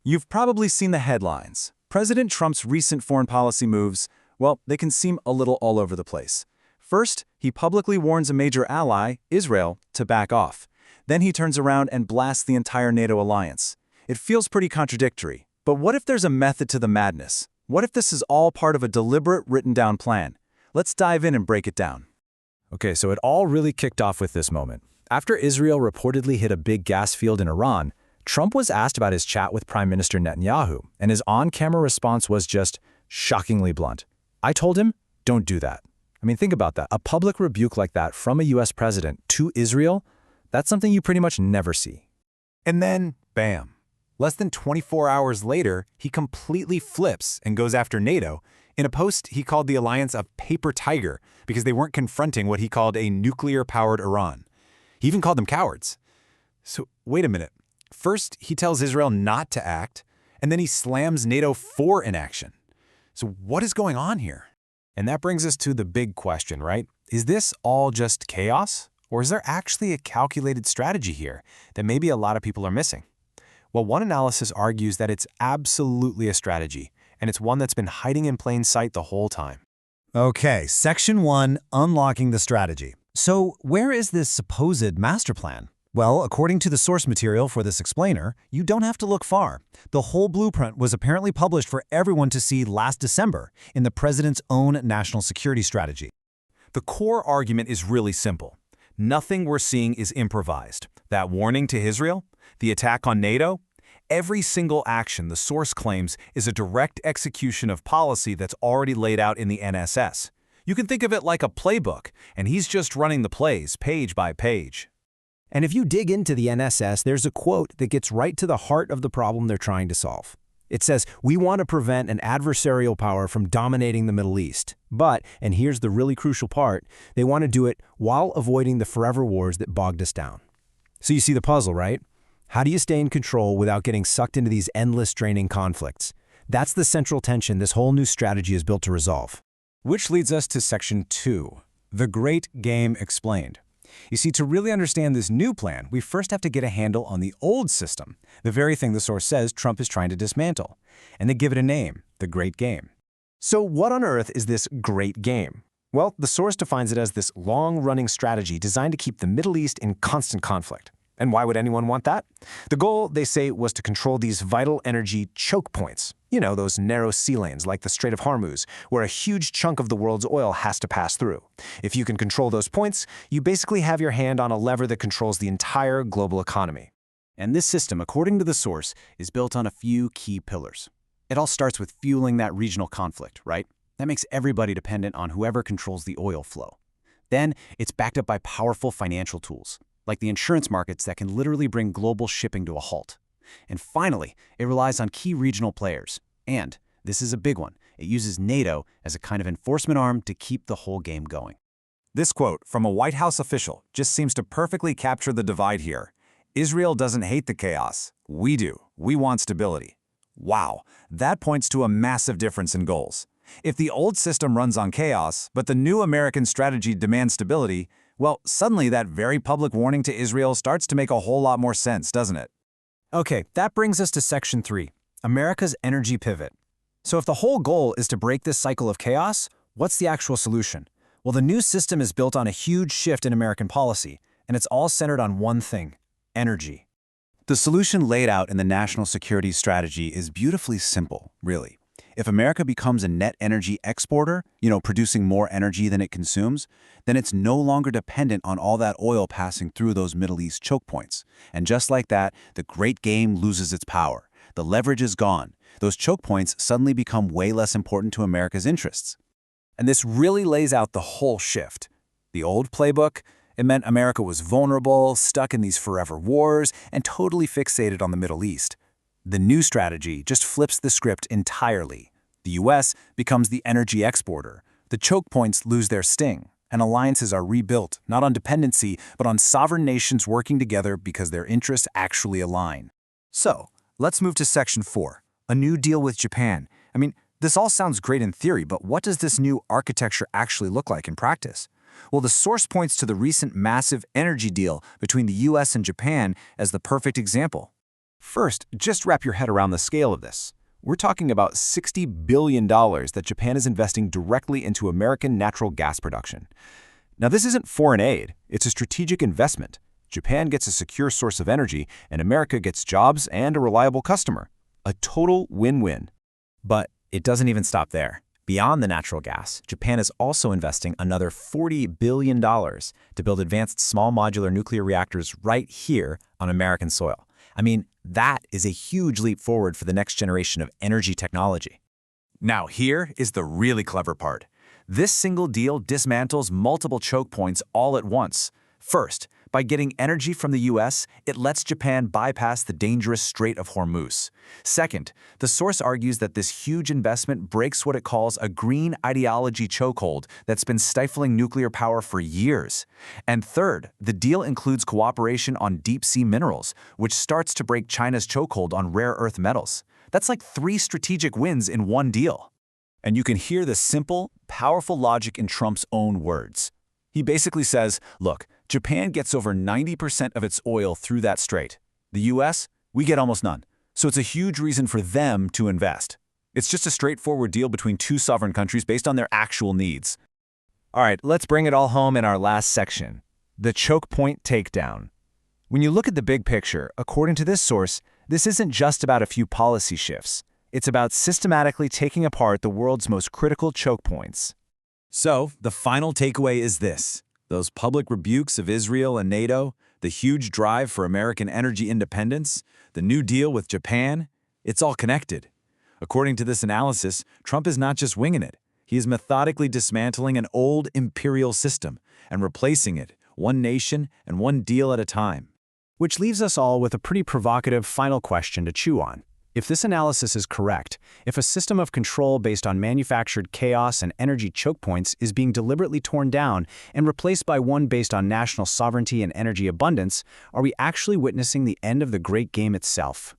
You've probably seen the headlines. President Trump's recent foreign policy moves, well, they can seem a little all over the place. First, he publicly warns a major ally, Israel, to back off. Then he turns around and blasts the entire NATO alliance. It feels pretty contradictory. But what if there's a method to the madness? What if this is all part of a deliberate, written-down plan? Let's dive in and break it down. Okay, so it all really kicked off with this moment. After Israel reportedly hit a big gas field in Iran, Trump was asked about his chat with Prime Minister Netanyahu, and his on-camera response was just shockingly blunt. I told him, don't do that. I mean, think about that. A public rebuke like that from a US president to Israel, that's something you pretty much never see. And then, bam. Less than 24 hours later, he completely flips and goes after NATO. In a post, he called the alliance a paper tiger because they weren't confronting what he called a nuclear-powered Iran. He even called them cowards. So, wait a minute. First, he tells Israel not to act, and then he slams NATO for inaction. So what is going on here? And that brings us to the big question, right? Is this all just chaos? Or is there actually a calculated strategy here that maybe a lot of people are missing? Well, one analysis argues that it's absolutely a strategy, and it's one that's been hiding in plain sight the whole time. Okay, Section 1, Unlocking the Strategy. So where is this supposed master plan? Well, according to the source material for this explainer, you don't have to look far. The whole blueprint was apparently published for everyone to see last December in the president's own national security strategy. The core argument is really simple. Nothing we're seeing is improvised. That warning to Israel, the attack on NATO, every single action the source claims is a direct execution of policy that's already laid out in the NSS. You can think of it like a playbook, and he's just running the plays page by page. And if you dig into the NSS, there's a quote that gets right to the heart of the problem they're trying to solve. It says, we want to prevent an adversarial power from dominating the Middle East. But, and here's the really crucial part, they want to do it while avoiding the forever wars that bogged us down. So you see the puzzle, right? How do you stay in control without getting sucked into these endless draining conflicts? That's the central tension this whole new strategy is built to resolve. Which leads us to Section 2, the Great Game Explained. You see, to really understand this new plan, we first have to get a handle on the old system, the very thing the source says Trump is trying to dismantle. And they give it a name, the Great Game. So what on earth is this Great Game? Well, the source defines it as this long-running strategy designed to keep the Middle East in constant conflict. And why would anyone want that? The goal, they say, was to control these vital energy choke points. You know, those narrow sea lanes like the Strait of Hormuz, where a huge chunk of the world's oil has to pass through. If you can control those points, you basically have your hand on a lever that controls the entire global economy. And this system, according to the source, is built on a few key pillars. It all starts with fueling that regional conflict, right? That makes everybody dependent on whoever controls the oil flow. Then, it's backed up by powerful financial tools, like the insurance markets that can literally bring global shipping to a halt. And finally, it relies on key regional players. And, this is a big one, it uses NATO as a kind of enforcement arm to keep the whole game going. This quote from a White House official just seems to perfectly capture the divide here. Israel doesn't hate the chaos. We do. We want stability. Wow, that points to a massive difference in goals. If the old system runs on chaos, but the new American strategy demands stability, well, suddenly that very public warning to Israel starts to make a whole lot more sense, doesn't it? Okay, that brings us to Section 3, America's energy pivot. So if the whole goal is to break this cycle of chaos, what's the actual solution? Well, the new system is built on a huge shift in American policy, and it's all centered on one thing: energy. The solution laid out in the national security strategy is beautifully simple, really. If America becomes a net energy exporter, producing more energy than it consumes, then it's no longer dependent on all that oil passing through those Middle East choke points. And just like that, the Great Game loses its power. The leverage is gone. Those choke points suddenly become way less important to America's interests. And this really lays out the whole shift. The old playbook, it meant America was vulnerable, stuck in these forever wars, and totally fixated on the Middle East. The new strategy just flips the script entirely. The U.S. becomes the energy exporter. The choke points lose their sting, and alliances are rebuilt, not on dependency, but on sovereign nations working together because their interests actually align. So, let's move to Section 4, a new deal with Japan. I mean, this all sounds great in theory, but what does this new architecture actually look like in practice? Well, the source points to the recent massive energy deal between the U.S. and Japan as the perfect example. First, just wrap your head around the scale of this. We're talking about $60 billion that Japan is investing directly into American natural gas production. Now, this isn't foreign aid, it's a strategic investment. Japan gets a secure source of energy, and America gets jobs and a reliable customer. A total win-win. But it doesn't even stop there. Beyond the natural gas, Japan is also investing another $40 billion to build advanced small modular nuclear reactors right here on American soil. I mean, that is a huge leap forward for the next generation of energy technology. Now here is the really clever part. This single deal dismantles multiple choke points all at once. First, by getting energy from the US, it lets Japan bypass the dangerous Strait of Hormuz. Second, the source argues that this huge investment breaks what it calls a green ideology chokehold that's been stifling nuclear power for years. And third, the deal includes cooperation on deep-sea minerals, which starts to break China's chokehold on rare earth metals. That's like 3 strategic wins in one deal. And you can hear the simple, powerful logic in Trump's own words. He basically says, look, Japan gets over 90% of its oil through that strait. The US, we get almost none. So it's a huge reason for them to invest. It's just a straightforward deal between 2 sovereign countries based on their actual needs. All right, let's bring it all home in our last section, the choke point takedown. When you look at the big picture, according to this source, this isn't just about a few policy shifts. It's about systematically taking apart the world's most critical choke points. So, the final takeaway is this. Those public rebukes of Israel and NATO, the huge drive for American energy independence, the new deal with Japan, it's all connected. According to this analysis, Trump is not just winging it. He is methodically dismantling an old imperial system and replacing it, one nation and one deal at a time. Which leaves us all with a pretty provocative final question to chew on. If this analysis is correct, if a system of control based on manufactured chaos and energy choke points is being deliberately torn down and replaced by one based on national sovereignty and energy abundance, are we actually witnessing the end of the great game itself?